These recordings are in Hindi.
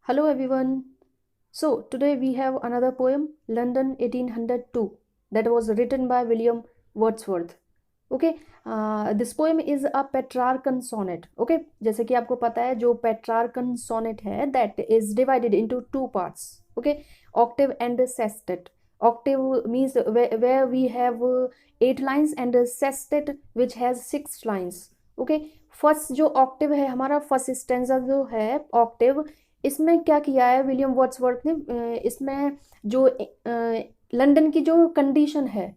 Hello everyone. So today we have another poem, London 1802, that was written by William Wordsworth. Okay, this poem is a Petrarchan sonnet. Okay, जैसे कि आपको पता है जो Petrarchan sonnet है that is divided into two parts. Okay, octave and sestet. Octave means where we have 8 lines and sestet which has 6 lines. Okay, first जो ऑक्टेव है हमारा फर्स्ट स्टेंजा जो है ऑक्टेव, इसमें क्या किया है विलियम वर्ड्सवर्थ ने, इसमें जो लंदन की जो कंडीशन है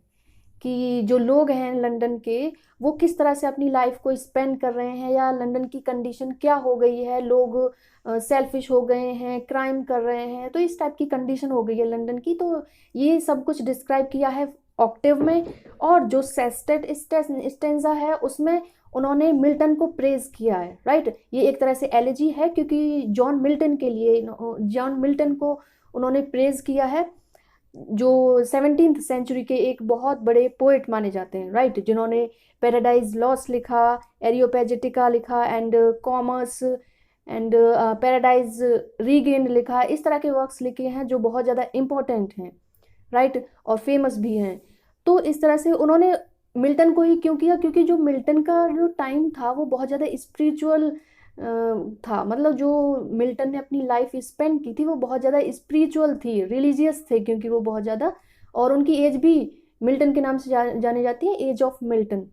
कि जो लोग हैं लंदन के वो किस तरह से अपनी लाइफ को स्पेंड कर रहे हैं, या लंदन की कंडीशन क्या हो गई है, लोग सेल्फिश हो गए हैं, क्राइम कर रहे हैं, तो इस टाइप की कंडीशन हो गई है लंदन की। तो ये सब कुछ डिस्क्राइब किया है ऑक्टेव में। और जो सेस्टेट स्टेंजा है उसमें उन्होंने मिल्टन को प्रेज किया है, राइट। ये एक तरह से एलिजी है क्योंकि जॉन मिल्टन को उन्होंने प्रेज किया है, जो 17th सेंचुरी के एक बहुत बड़े पोएट माने जाते हैं, राइट, जिन्होंने पैराडाइज लॉस्ट लिखा, एरियोपेजेटिका लिखा and commerce and paradise regained लिखा। इस तरह के वर्क्स लिखे हैं जो बहुत ज़्यादा इम्पोर्टेंट हैं, राइट, और फेमस भी हैं। तो इस तरह से उन्होंने मिल्टन को ही क्यों किया, क्योंकि जो मिल्टन का जो टाइम था वो बहुत ज़्यादा स्पिरिचुअल था। मतलब जो मिल्टन ने अपनी लाइफ स्पेंड की थी वो बहुत ज़्यादा स्पिरिचुअल थी, रिलीजियस थे क्योंकि वो बहुत ज़्यादा, और उनकी एज भी मिल्टन के नाम से जाने जाती है, age of Milton.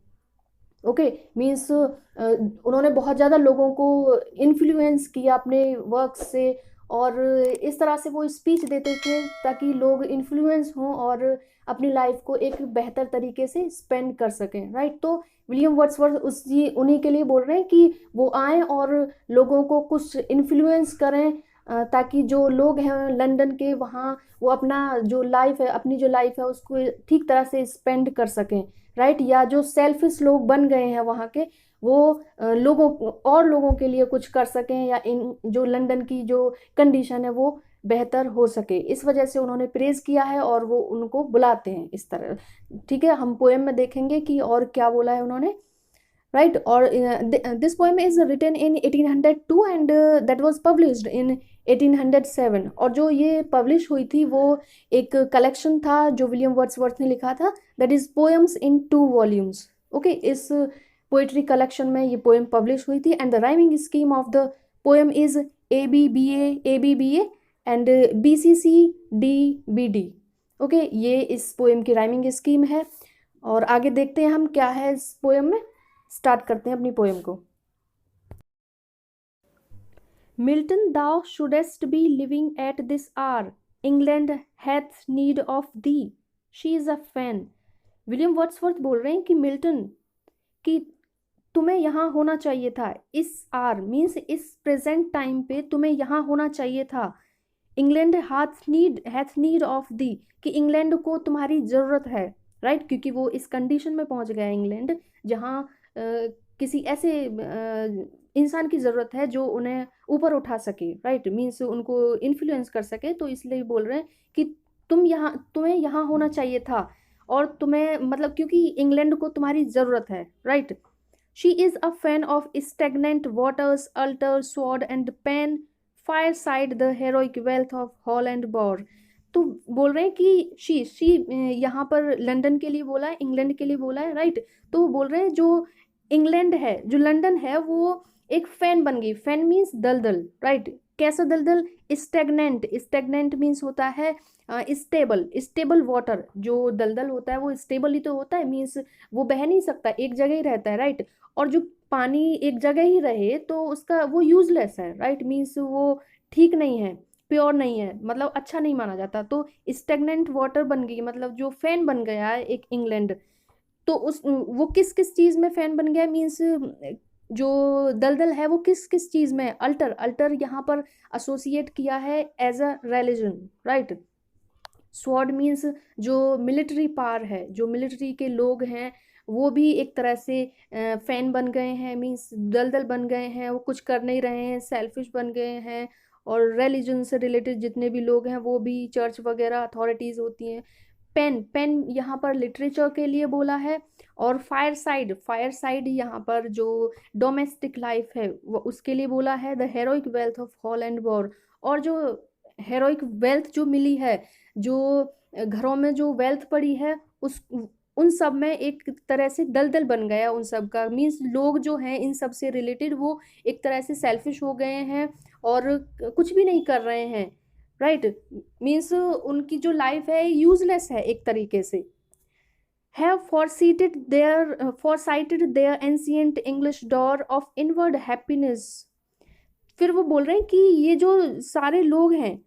Okay, means उन्होंने बहुत ज़्यादा लोगों को इन्फ्लुएंस किया अपने वर्क से, और इस तरह से वो स्पीच देते थे ताकि लोग इन्फ्लुएंस हों और अपनी लाइफ को एक बेहतर तरीके से स्पेंड कर सकें, राइट। तो विलियम वर्ड्सवर्थ उन्हीं के लिए बोल रहे हैं कि वो आएँ और लोगों को कुछ इन्फ्लुएंस करें, ताकि जो लोग हैं लंदन के वहाँ वो अपनी जो लाइफ है उसको ठीक तरह से स्पेंड कर सकें, राइट। या जो सेल्फिश लोग बन गए हैं वहाँ के, वो लोगों के लिए कुछ कर सकें, या इन जो लंदन की जो कंडीशन है वो बेहतर हो सके। इस वजह से उन्होंने प्रेज किया है और वो उनको बुलाते हैं इस तरह। ठीक है, हम पोएम में देखेंगे कि और क्या बोला है उन्होंने, राइट। और this poem is written in 1802 and that was published in 1807। और जो ये पब्लिश हुई थी वो एक कलेक्शन था जो विलियम वर्ड्सवर्थ ने लिखा था, that is poems in 2 volumes. Okay, इस पोएट्री कलेक्शन में ये पोएम पब्लिश हुई थी and the rhyming scheme of the poem is ABBA and BCCDBD। Okay, ये इस पोएम की राइमिंग स्कीम है। और आगे देखते हैं हम क्या है इस पोएम में। स्टार्ट करते हैं अपनी पोएम को। Milton, thou shouldest be living at this hour. England hath need of thee. She is a fan. William Wordsworth बोल रहे हैं कि मिल्टन, कि तुम्हें यहाँ होना चाहिए था, इस आर मीन्स इस प्रेजेंट टाइम पे तुम्हें यहाँ होना चाहिए था। England hath need of the, कि इंग्लैंड को तुम्हारी ज़रूरत है, राइट, क्योंकि वो इस कंडीशन में पहुँच गया इंग्लैंड जहाँ किसी ऐसे इंसान की ज़रूरत है जो उन्हें ऊपर उठा सके, राइट, मीन्स उनको इन्फ्लुएंस कर सके। तो इसलिए बोल रहे हैं कि तुम्हें यहाँ होना चाहिए था, और तुम्हें मतलब क्योंकि इंग्लैंड को तुम्हारी ज़रूरत है, right. She is a fen of stagnant waters, altar, sword and pen, fireside the heroic wealth of hall and bower. तो बोल रहे हैं कि शी यहाँ पर लंदन के लिए बोला है, इंग्लैंड के लिए बोला है, राइट। तो बोल रहे हैं जो इंग्लैंड है, जो लंदन है, वो एक फैन बन गई। फैन मीन्स दलदल, राइट। कैसा दलदल? स्टेगनेंट मीन्स होता है स्टेबल वाटर। जो दलदल होता है वो स्टेबल ही तो होता है, मीन्स वो बह नहीं सकता, एक जगह ही रहता है, राइट। और जो पानी एक जगह ही रहे तो उसका वो यूजलेस है, राइट, मीन्स वो ठीक नहीं है, प्योर नहीं है, मतलब अच्छा नहीं माना जाता। तो स्टेगनेंट वाटर बन गई, मतलब जो फैन बन गया है एक इंग्लैंड। तो वो किस किस चीज़ में फैन बन गया, मीन्स जो दलदल है वो किस किस चीज़ में, अल्टर यहाँ पर एसोसिएट किया है as a religion, right. Sword means जो मिलिट्री पावर है, जो मिलिट्री के लोग हैं वो भी एक तरह से फैन बन गए हैं, मीन्स दलदल बन गए हैं, वो कुछ कर नहीं रहे हैं, सेल्फिश बन गए हैं। और रिलीजन से रिलेटेड जितने भी लोग हैं वो भी, चर्च वगैरह अथॉरिटीज़ होती हैं। पेन, पेन यहाँ पर लिटरेचर के लिए बोला है। और फायर साइड, फायर साइड यहाँ पर जो डोमेस्टिक लाइफ है वो उसके लिए बोला है। The heroic wealth of hall and war, और जो हेरोइक वेल्थ जो मिली है, जो घरों में जो वेल्थ पड़ी है, उस उन सब में एक तरह से दलदल बन गया उन सब का। मीन्स लोग जो हैं इन सब से रिलेटेड वो एक तरह से सेल्फिश हो गए हैं और कुछ भी नहीं कर रहे हैं, राइट। मीन्स उनकी जो लाइफ है यूजलेस है एक तरीके से। Have foresighted their ancient English door of inward happiness। फिर वो बोल रहे हैं कि ये जो सारे लोग हैं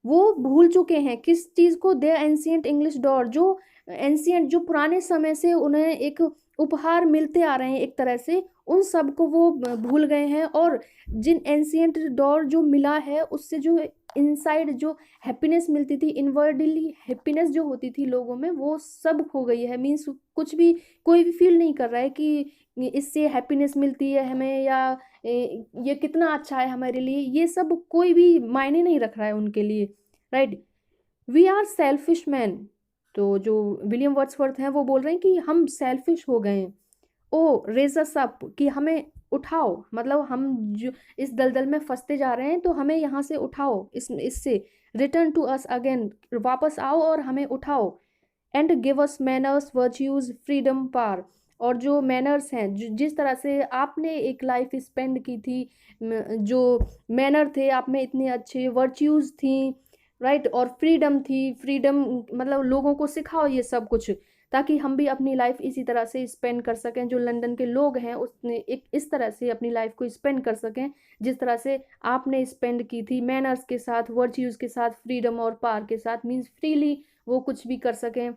वो भूल चुके हैं किस चीज़ को, देयर एंशियंट इंग्लिश डॉर, जो एंशियंट जो पुराने समय से उन्हें एक उपहार मिलते आ रहे हैं एक तरह से, उन सब को वो भूल गए हैं। और जिन एंशियंट डॉर जो मिला है उससे जो इनसाइड जो हैप्पीनेस मिलती थी, इनवर्डली हैप्पीनेस जो होती थी लोगों में, वो सब खो गई है। मीन्स कुछ भी, कोई भी फील नहीं कर रहा है कि इससे हैप्पीनेस मिलती है हमें, या ये कितना अच्छा है हमारे लिए, ये सब कोई भी मायने नहीं रख रहा है उनके लिए, right. We are selfish man, तो जो विलियम वर्ड्सवर्थ हैं वो बोल रहे हैं कि हम सेल्फिश हो गए हैं। ओ रेज अस अप, कि हमें उठाओ, मतलब हम जो इस दलदल में फंसते जा रहे हैं तो हमें यहाँ से उठाओ, इससे रिटर्न टू अस अगेन, वापस आओ और हमें उठाओ। And give us manners virtues freedom power, और जो मैनर्स हैं, जिस तरह से आपने एक लाइफ स्पेंड की थी, जो मैनर थे आप में इतने अच्छे, वर्च्यूज थी, राइट, और फ्रीडम थी। फ्रीडम मतलब लोगों को सिखाओ ये सब कुछ, ताकि हम भी अपनी लाइफ इसी तरह से स्पेंड कर सकें। जो लंदन के लोग हैं उसने एक इस तरह से अपनी लाइफ को स्पेंड कर सकें जिस तरह से आपने स्पेंड की थी, मैनर्स के साथ, वर्च्यूज के साथ, फ्रीडम और पावर के साथ। मीन्स फ्रीली वो कुछ भी कर सकें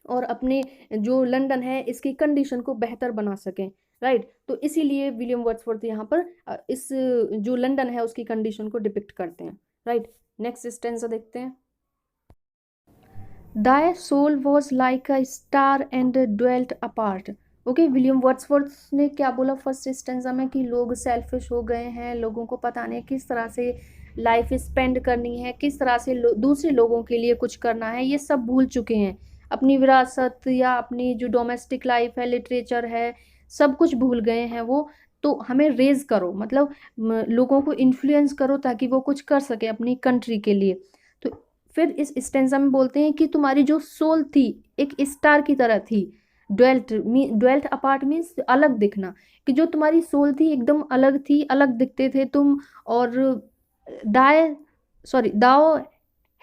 और अपने जो लंदन है इसकी कंडीशन को बेहतर बना सकें, राइट। तो इसीलिए विलियम वर्ड्सवर्थ यहाँ पर इस जो लंदन है उसकी कंडीशन को डिपिक्ट करते हैं, राइट। नेक्स्ट स्टेंजा देखते हैं। Thy soul was like a star and dwelt apart। Okay, William Wordsworth ने क्या बोला फर्स्ट स्टेंजा में, कि लोग सेल्फिश हो गए हैं, लोगों को पता नहीं किस तरह से लाइफ स्पेंड करनी है, किस तरह से दूसरे लोगों के लिए कुछ करना है, ये सब भूल चुके हैं। अपनी विरासत या अपनी जो डोमेस्टिक लाइफ है, लिटरेचर है, सब कुछ भूल गए हैं वो। तो हमें रेज करो, मतलब लोगों को इन्फ्लुएंस करो ताकि वो कुछ कर सके अपनी कंट्री के लिए। तो फिर इस स्टेंजा में बोलते हैं कि तुम्हारी जो सोल थी एक स्टार की तरह थी। ड्वेल्ट अपार्ट मीन्स अलग दिखना, कि जो तुम्हारी सोल थी एकदम अलग थी, अलग दिखते थे तुम। और thou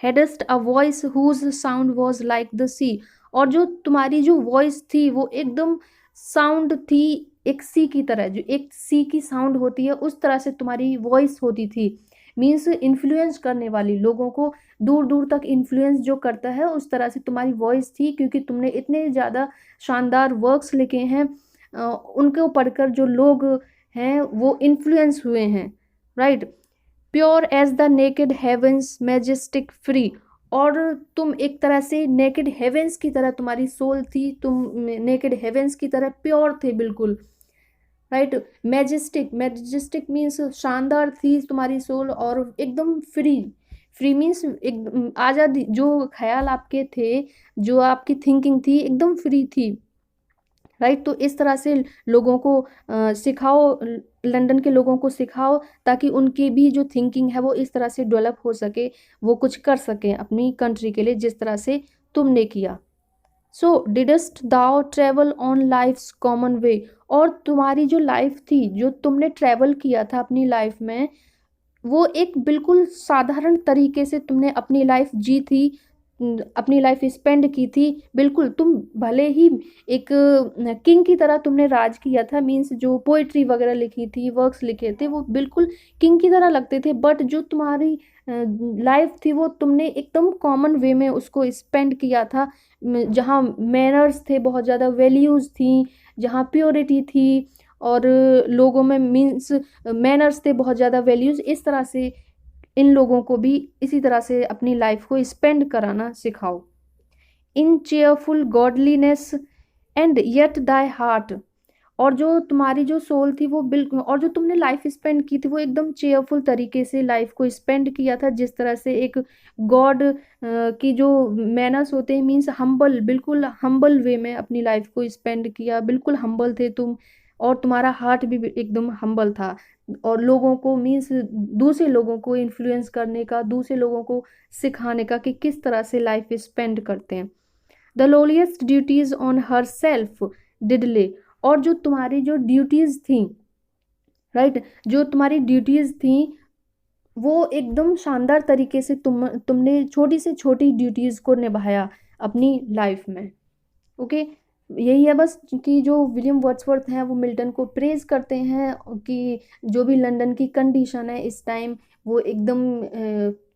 hadst a voice whose sound was like the sea, और जो तुम्हारी जो वॉइस थी वो एकदम साउंड थी एक सी की तरह, जो एक सी की साउंड होती है उस तरह से तुम्हारी वॉइस होती थी। मीन्स इन्फ्लुएंस करने वाली, लोगों को दूर दूर तक इन्फ्लुएंस जो करता है उस तरह से तुम्हारी वॉइस थी, क्योंकि तुमने इतने ज़्यादा शानदार वर्क्स लिखे हैं, उनको पढ़कर जो लोग हैं वो इन्फ्लुएंस हुए हैं, right. Pure as the naked heavens majestic free, और तुम एक तरह से नेकेड हेवेंस की तरह तुम्हारी सोल थी, तुम नेकेड हेवेंस की तरह प्योर थे बिल्कुल, राइट। मैजेस्टिक मीन्स शानदार थी तुम्हारी सोल, और एकदम फ्री। फ्री मीन्स एक आज़ादी, जो ख्याल आपके थे, जो आपकी थिंकिंग थी एकदम फ्री थी, राइट। तो इस तरह से लोगों को सिखाओ, लंदन के लोगों को सिखाओ, ताकि उनकी भी जो थिंकिंग है वो इस तरह से डेवलप हो सके, वो कुछ कर सकें अपनी कंट्री के लिए जिस तरह से तुमने किया। So didst thou travel on life's common way, और तुम्हारी जो लाइफ थी, जो तुमने ट्रेवल किया था अपनी लाइफ में, वो एक बिल्कुल साधारण तरीके से तुमने अपनी लाइफ जी थी, अपनी लाइफ स्पेंड की थी। बिल्कुल तुम भले ही एक किंग की तरह तुमने राज किया था, मीन्स जो पोइट्री वगैरह लिखी थी, वर्क्स लिखे थे, वो बिल्कुल किंग की तरह लगते थे, बट जो तुम्हारी लाइफ थी वो तुमने एकदम कॉमन वे में उसको स्पेंड किया था, जहाँ मैनर्स थे, बहुत ज़्यादा वैल्यूज़ थी, जहाँ प्योरिटी थी, और लोगों में मीन्स मैनर्स थे, बहुत ज़्यादा वैल्यूज़। इस तरह से इन लोगों को भी इसी तरह से अपनी लाइफ को स्पेंड कराना सिखाओ। In cheerful godliness and yet thy heart, और जो तुम्हारी जो सोल थी वो बिल्कुल, और जो तुमने लाइफ स्पेंड की थी वो एकदम चेयरफुल तरीके से लाइफ को स्पेंड किया था, जिस तरह से एक गॉड की जो मैनर्स होते हैं, मीन्स हम्बल, बिल्कुल हम्बल वे में अपनी लाइफ को स्पेंड किया, बिल्कुल हम्बल थे तुम, और तुम्हारा हार्ट भी एकदम हम्बल था, और लोगों को, मीन्स दूसरे लोगों को इन्फ्लुएंस करने का, दूसरे लोगों को सिखाने का कि किस तरह से लाइफ स्पेंड करते हैं। The lowliest duties on herself did lay, और जो तुम्हारी जो ड्यूटीज थी, राइट, जो तुम्हारी ड्यूटीज थी वो एकदम शानदार तरीके से तुमने छोटी से छोटी ड्यूटीज को निभाया अपनी लाइफ में। ओके, यही है बस कि जो विलियम वर्ड्सवर्थ हैं वो मिल्टन को प्रेज करते हैं कि जो भी लंदन की कंडीशन है इस टाइम वो एकदम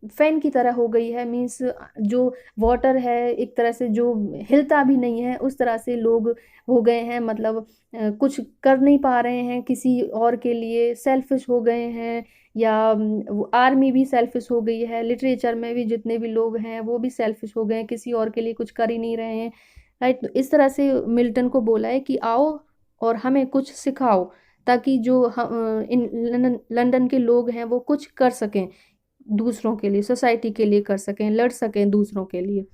फैन की तरह हो गई है, मीन्स जो वाटर है एक तरह से जो हिलता भी नहीं है उस तरह से लोग हो गए हैं, मतलब कुछ कर नहीं पा रहे हैं किसी और के लिए, सेल्फिश हो गए हैं, या आर्मी भी सेल्फिश हो गई है, लिटरेचर में भी जितने भी लोग हैं वो भी सेल्फिश हो गए हैं, किसी और के लिए कुछ कर ही नहीं रहे हैं, राइट। तो इस तरह से मिल्टन को बोला है कि आओ और हमें कुछ सिखाओ, ताकि जो इन लंदन के लोग हैं वो कुछ कर सकें दूसरों के लिए, सोसाइटी के लिए कर सकें, लड़ सकें दूसरों के लिए।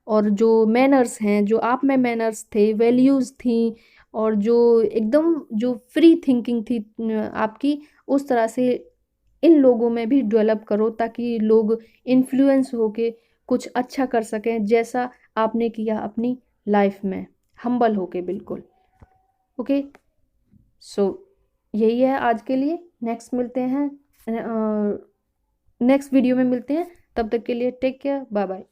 और जो मैनर्स हैं, जो आप में मैनर्स थे, वैल्यूज़ थी, और जो एकदम जो फ्री थिंकिंग थी आपकी, उस तरह से इन लोगों में भी डेवलप करो, ताकि लोग इन्फ्लुएंस होके कुछ अच्छा कर सकें, जैसा आपने किया अपनी लाइफ में, हम्बल होके बिल्कुल। ओके, सो यही है आज के लिए। नेक्स्ट मिलते हैं, नेक्स्ट वीडियो में मिलते हैं, तब तक के लिए टेक केयर, बाय बाय।